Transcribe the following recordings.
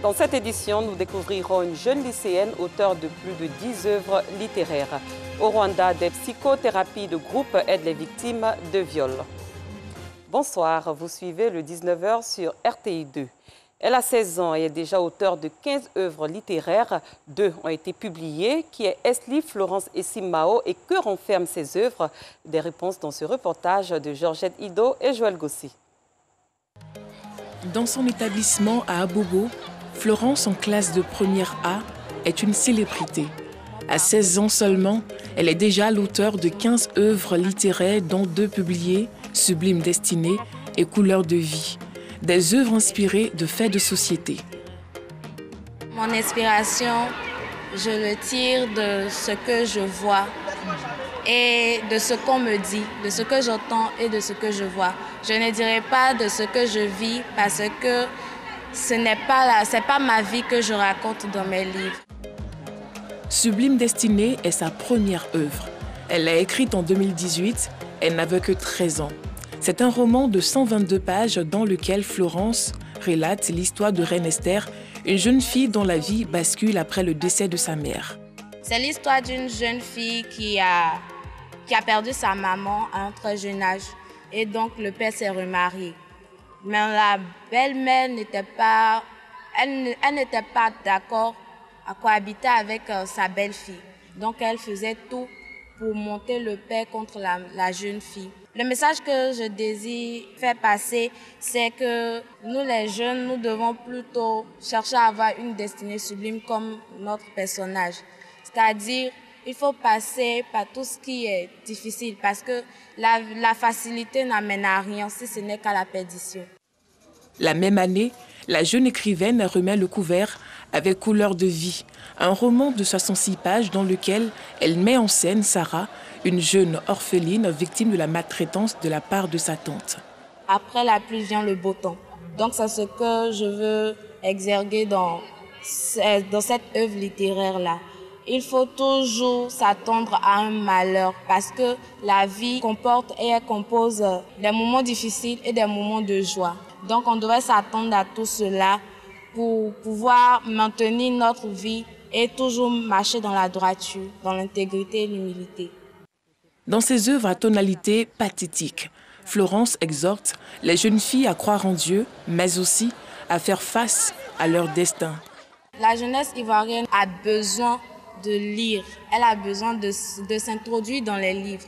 Dans cette édition, nous découvrirons une jeune lycéenne auteure de plus de 10 œuvres littéraires. Au Rwanda, des psychothérapies de groupe aident les victimes de viol. Bonsoir, vous suivez le 19h sur RTI 2. Elle a 16 ans et est déjà auteure de 15 œuvres littéraires. 2 ont été publiées, qui est Esli, Florence et Simao. Et que renferment ces œuvres? Des réponses dans ce reportage de Georgette Ido et Joël Gossi. Dans son établissement à Abobo, Florence, en classe de première A, est une célébrité. À 16 ans seulement, elle est déjà l'auteure de 15 œuvres littéraires, dont 2 publiées, Sublime Destinée et Couleurs de vie. Des œuvres inspirées de faits de société. Mon inspiration, je le tire de ce que je vois et de ce qu'on me dit, de ce que j'entends et de ce que je vois. Je ne dirai pas de ce que je vis parce que c'est pas ma vie que je raconte dans mes livres. Sublime Destinée est sa première œuvre. Elle l'a écrite en 2018, elle n'avait que 13 ans. C'est un roman de 122 pages dans lequel Florence relate l'histoire de Reine Esther, une jeune fille dont la vie bascule après le décès de sa mère. C'est l'histoire d'une jeune fille qui a perdu sa maman à un très jeune âge et donc le père s'est remarié. Mais la belle-mère n'était pas d'accord à cohabiter avec sa belle-fille. Donc elle faisait tout pour monter le père contre la jeune fille. Le message que je désire faire passer, c'est que nous les jeunes, nous devons plutôt chercher à avoir une destinée sublime comme notre personnage. C'est-à-dire, il faut passer par tout ce qui est difficile parce que la facilité n'amène à rien si ce n'est qu'à la perdition. La même année, la jeune écrivaine remet le couvert avec Couleurs de vie, un roman de 66 pages dans lequel elle met en scène Sarah, une jeune orpheline victime de la maltraitance de la part de sa tante. Après la pluie vient le beau temps. Donc c'est ce que je veux exerguer dans cette œuvre littéraire-là. Il faut toujours s'attendre à un malheur parce que la vie comporte et elle compose des moments difficiles et des moments de joie. Donc on devrait s'attendre à tout cela pour pouvoir maintenir notre vie et toujours marcher dans la droiture, dans l'intégrité et l'humilité. Dans ses œuvres à tonalité pathétique, Florence exhorte les jeunes filles à croire en Dieu, mais aussi à faire face à leur destin. La jeunesse ivoirienne a besoin de lire, elle a besoin de s'introduire dans les livres.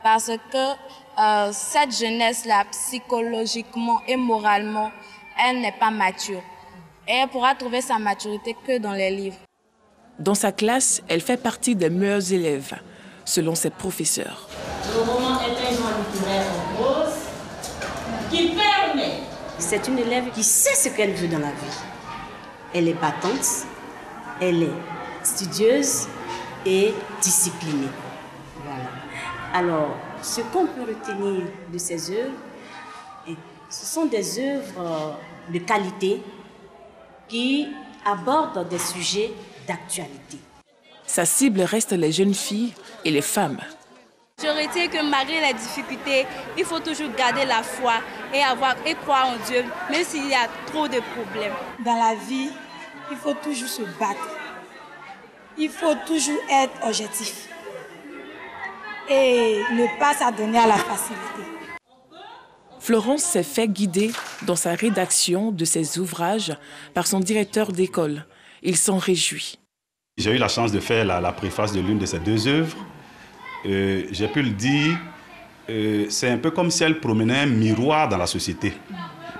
Parce que cette jeunesse-là, psychologiquement et moralement, elle n'est pas mature. Et elle pourra trouver sa maturité que dans les livres. Dans sa classe, elle fait partie des meilleurs élèves, selon ses professeurs. Le roman est un genre littéraire en prose qui permet. C'est une élève qui sait ce qu'elle veut dans la vie. Elle est battante, elle est studieuse et disciplinée. Voilà. Alors, ce qu'on peut retenir de ces œuvres, ce sont des œuvres de qualité qui abordent des sujets d'actualité. Sa cible reste les jeunes filles et les femmes. Je retiens que malgré les difficultés, il faut toujours garder la foi et croire en Dieu, même s'il y a trop de problèmes. Dans la vie, il faut toujours se battre. Il faut toujours être objectif et ne pas s'adonner à la facilité. Florence s'est fait guider dans sa rédaction de ses ouvrages par son directeur d'école. Il s'en réjouit. J'ai eu la chance de faire la préface de l'une de ces 2 œuvres. J'ai pu le dire, c'est un peu comme si elle promenait un miroir dans la société.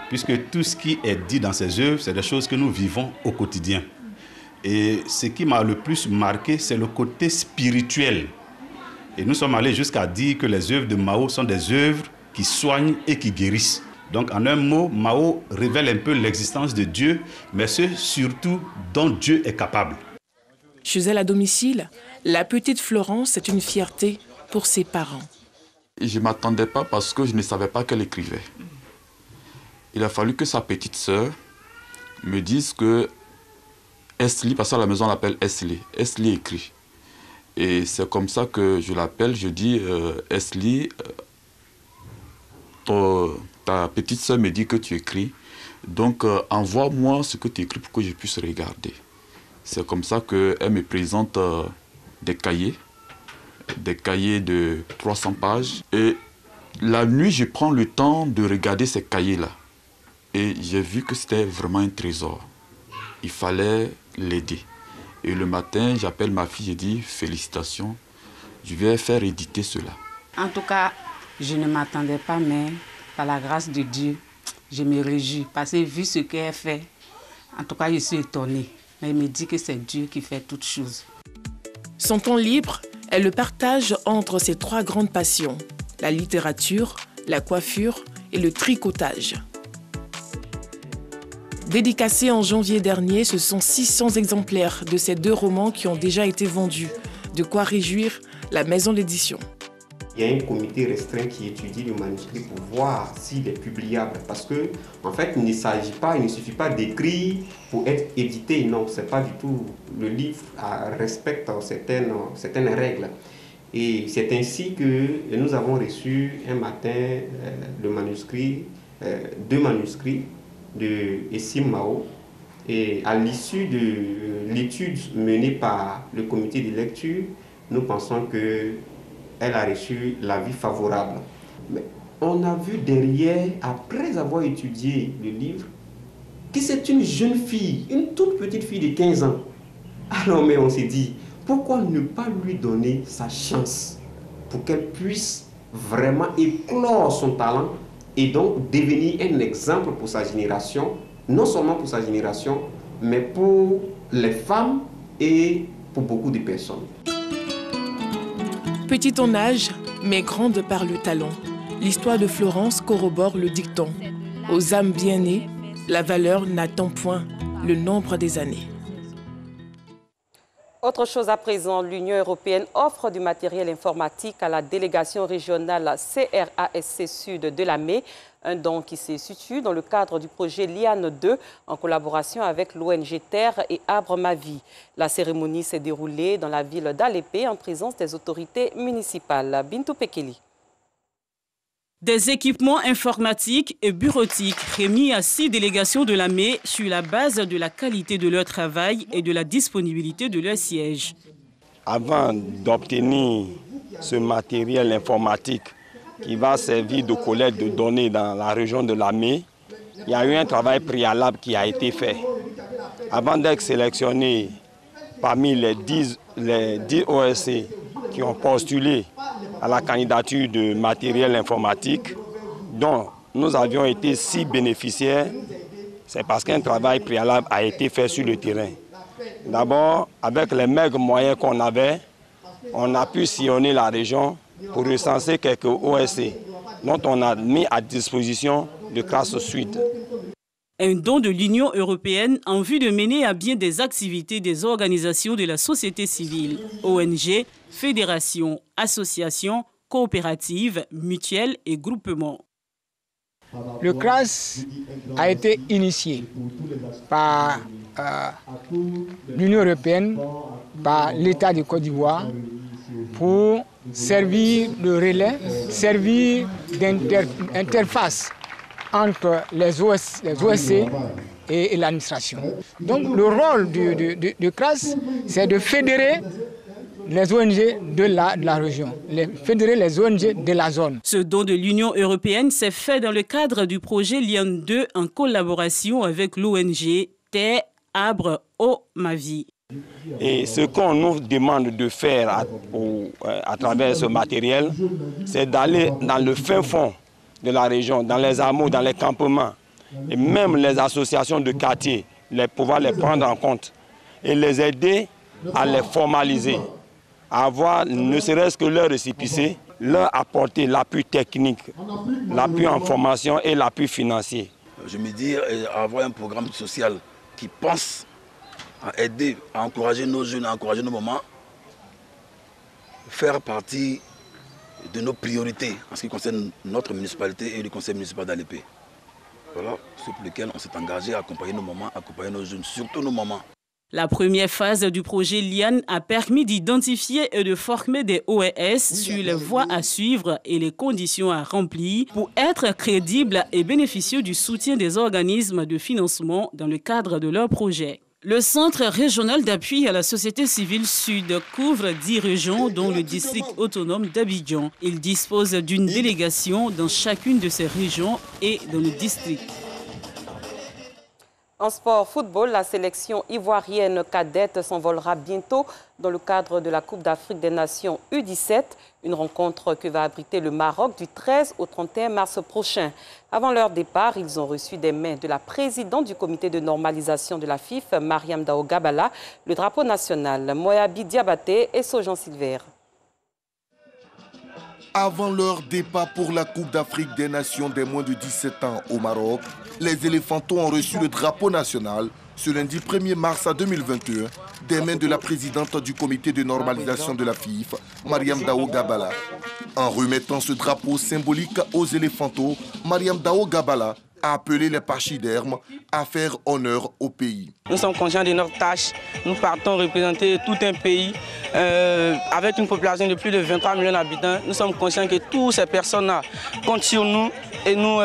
Puisque tout ce qui est dit dans ces œuvres, c'est des choses que nous vivons au quotidien. Et ce qui m'a le plus marqué, c'est le côté spirituel. Et nous sommes allés jusqu'à dire que les œuvres de Mao sont des œuvres qui soignent et qui guérissent. Donc en un mot, Mao révèle un peu l'existence de Dieu, mais ce surtout dont Dieu est capable. Chez elle à domicile, la petite Florence est une fierté pour ses parents. Je ne m'attendais pas parce que je ne savais pas qu'elle écrivait. Il a fallu que sa petite sœur me dise que Esli, parce qu'à la maison on l'appelle Esli, Esli écrit. Et c'est comme ça que je l'appelle, je dis Esli, ta petite sœur me dit que tu écris. Donc, envoie-moi ce que tu écris pour que je puisse regarder. C'est comme ça qu'elle me présente des cahiers de 300 pages. Et la nuit, je prends le temps de regarder ces cahiers-là. Et j'ai vu que c'était vraiment un trésor. Il fallait l'aider. Et le matin, j'appelle ma fille et dis félicitations, je vais faire éditer cela. En tout cas, je ne m'attendais pas, mais par la grâce de Dieu, je me réjouis. Parce que vu ce qu'elle fait, en tout cas, je suis étonnée. Mais elle me dit que c'est Dieu qui fait toutes choses. Son temps libre, elle le partage entre ses 3 grandes passions, la littérature, la coiffure et le tricotage. Dédicacés en janvier dernier, ce sont 600 exemplaires de ces 2 romans qui ont déjà été vendus. De quoi réjouir la maison d'édition. Il y a un comité restreint qui étudie le manuscrit pour voir s'il est publiable. Parce que, en fait, il ne suffit pas d'écrire pour être édité. Non, c'est pas du tout. Le livre respecte certaines règles. Et c'est ainsi que nous avons reçu un matin le manuscrit, 2 manuscrits de Essim Mao. Et à l'issue de l'étude menée par le comité de lecture, nous pensons qu'elle a reçu l'avis favorable. Mais on a vu derrière, après avoir étudié le livre, que c'est une jeune fille, une toute petite fille de 15 ans. Alors, mais on s'est dit, pourquoi ne pas lui donner sa chance pour qu'elle puisse vraiment éclore son talent et donc devenir un exemple pour sa génération, non seulement pour sa génération, mais pour les femmes et pour beaucoup de personnes. Petite en âge, mais grande par le talent, l'histoire de Florence corrobore le dicton. Aux âmes bien nées, la valeur n'attend point le nombre des années. Autre chose à présent, l'Union européenne offre du matériel informatique à la délégation régionale CRASC Sud de Lamé, un don qui se situe dans le cadre du projet Liane 2 en collaboration avec l'ONG Terre et Arbre Ma Vie. La cérémonie s'est déroulée dans la ville d'Alépé en présence des autorités municipales. Bintou Pekeli. Des équipements informatiques et bureautiques remis à 6 délégations de Lamé sur la base de la qualité de leur travail et de la disponibilité de leur siège. Avant d'obtenir ce matériel informatique qui va servir de collecte de données dans la région de Lamé, il y a eu un travail préalable qui a été fait. Avant d'être sélectionné parmi les 10 OSC qui ont postulé à la candidature de matériel informatique, dont nous avions été 6 bénéficiaires, c'est parce qu'un travail préalable a été fait sur le terrain. D'abord, avec les maigres moyens qu'on avait, on a pu sillonner la région pour recenser quelques OSC dont on a mis à disposition de classes suite. Un don de l'Union européenne en vue de mener à bien des activités des organisations de la société civile, ONG, fédérations, associations, coopératives, mutuelles et groupements. Le CRAS a été initié par l'Union européenne, par l'État de Côte d'Ivoire, pour servir de relais, servir d'interface entre les OSC et l'administration. Donc le rôle du CRAS, c'est de fédérer les ONG de la région, fédérer les ONG de la zone. Ce don de l'Union européenne s'est fait dans le cadre du projet Liane 2 en collaboration avec l'ONG Terre, Arbre, Ma Vie. Et ce qu'on nous demande de faire à travers ce matériel, c'est d'aller dans le fin fond de la région, dans les hameaux, dans les campements, et même les associations de quartier, pouvoir les prendre en compte et les aider à les formaliser, à avoir ne serait-ce que leur récépissé, leur apporter l'appui technique, l'appui en formation et l'appui financier. Je me dis, avoir un programme social qui pense à aider, à encourager nos jeunes, à encourager nos mamans, faire partie de nos priorités en ce qui concerne notre municipalité et le conseil municipal d'Alépé. Voilà ce pour lequel on s'est engagé à accompagner nos mamans, accompagner nos jeunes, surtout nos mamans. La première phase du projet LIAN a permis d'identifier et de former des OES sur les voies à suivre et les conditions à remplir pour être crédibles et bénéficieux du soutien des organismes de financement dans le cadre de leur projet. Le Centre régional d'appui à la société civile Sud couvre 10 régions dont le district autonome d'Abidjan. Il dispose d'une délégation dans chacune de ces régions et dans le district. En sport football, la sélection ivoirienne cadette s'envolera bientôt dans le cadre de la Coupe d'Afrique des Nations U17, une rencontre que va abriter le Maroc du 13 au 31 mars prochain. Avant leur départ, ils ont reçu des mains de la présidente du comité de normalisation de la FIF, Mariam Dao Gabala, le drapeau national, Moyabi Diabaté et Sojan Silver. Avant leur départ pour la Coupe d'Afrique des Nations des moins de 17 ans au Maroc, les éléphantaux ont reçu le drapeau national ce lundi 1er mars 2021 des mains de la présidente du comité de normalisation de la FIF, Mariam Dao Gabala. En remettant ce drapeau symbolique aux éléphantaux, Mariam Dao Gabala a appelé les pachydermes à faire honneur au pays. Nous sommes conscients de notre tâche. Nous partons représenter tout un pays avec une population de plus de 23 millions d'habitants. Nous sommes conscients que toutes ces personnes-là comptent sur nous et nous,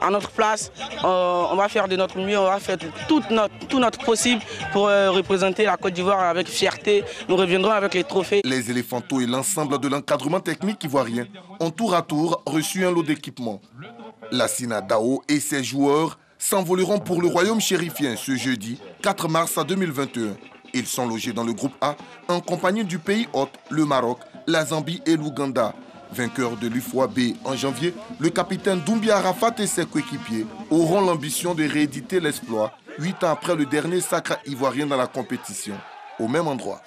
à notre place, on va faire de notre mieux, on va faire tout notre possible pour représenter la Côte d'Ivoire avec fierté. Nous reviendrons avec les trophées. Les éléphantaux et l'ensemble de l'encadrement technique ivoirien ont tour à tour reçu un lot d'équipements. Lassina Dao et ses joueurs s'envoleront pour le royaume chérifien ce jeudi 4 mars 2021. Ils sont logés dans le groupe A en compagnie du pays hôte, le Maroc, la Zambie et l'Ouganda. Vainqueur de l'UFOA B en janvier, le capitaine Doumbia Arafat et ses coéquipiers auront l'ambition de rééditer l'exploit 8 ans après le dernier sacre ivoirien dans la compétition, au même endroit.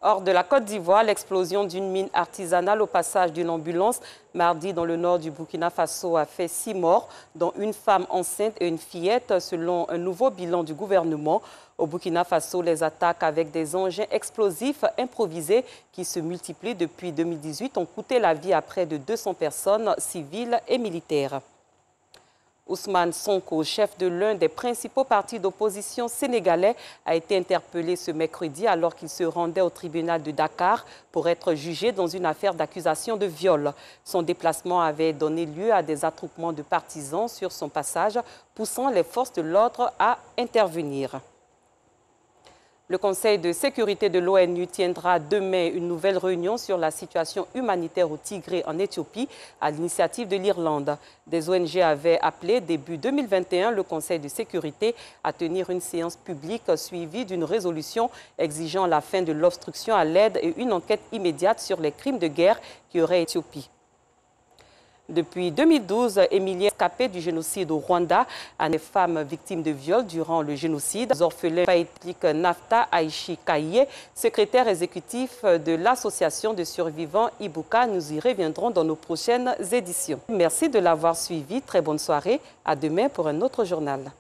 Hors de la Côte d'Ivoire, l'explosion d'une mine artisanale au passage d'une ambulance mardi dans le nord du Burkina Faso a fait 6 morts, dont une femme enceinte et une fillette, selon un nouveau bilan du gouvernement. Au Burkina Faso, les attaques avec des engins explosifs improvisés qui se multiplient depuis 2018 ont coûté la vie à près de 200 personnes civiles et militaires. Ousmane Sonko, chef de l'un des principaux partis d'opposition sénégalais, a été interpellé ce mercredi alors qu'il se rendait au tribunal de Dakar pour être jugé dans une affaire d'accusation de viol. Son déplacement avait donné lieu à des attroupements de partisans sur son passage, poussant les forces de l'ordre à intervenir. Le Conseil de sécurité de l'ONU tiendra demain une nouvelle réunion sur la situation humanitaire au Tigré en Éthiopie à l'initiative de l'Irlande. Des ONG avaient appelé début 2021 le Conseil de sécurité à tenir une séance publique suivie d'une résolution exigeant la fin de l'obstruction à l'aide et une enquête immédiate sur les crimes de guerre qui auraient Éthiopie. Depuis 2012, Emilie escapée du génocide au Rwanda, à des femmes victimes de viol durant le génocide. Les orphelins explique Nafta Aishi Kaye, secrétaire exécutif de l'association de survivants Ibuka. Nous y reviendrons dans nos prochaines éditions. Merci de l'avoir suivi. Très bonne soirée. À demain pour un autre journal.